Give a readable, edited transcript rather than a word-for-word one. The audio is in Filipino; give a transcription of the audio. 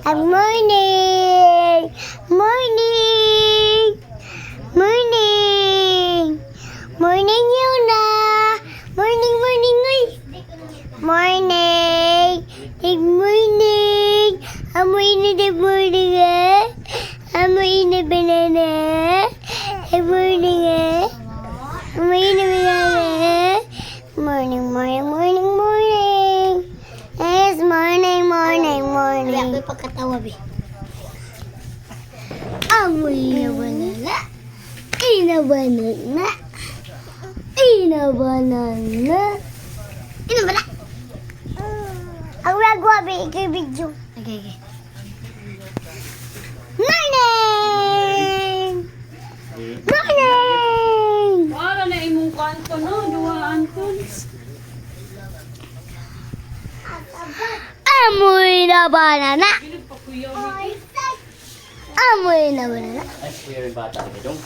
Good morning! Morning! Morning! Morning, Yuna! Morning, morning, uy! Morning! Good morning! Amoy na the morning, eh? Amoy na banana? Good morning, eh? Amoy na banana? Morning, morning, morning, morning! Yes, morning, morning, morning! Amoy pagkatawa, be. Amoy na banana? Ina banana? Ina banana? Ina banana? Ang gagawa, be, ikaw video. Okay, okay. Morning! Morning! Para na imong kanto no, duwaan ko. Amoy na banana! Bilog pa kuya. Amoy na banana? Ay, kuya rin bata. Dong.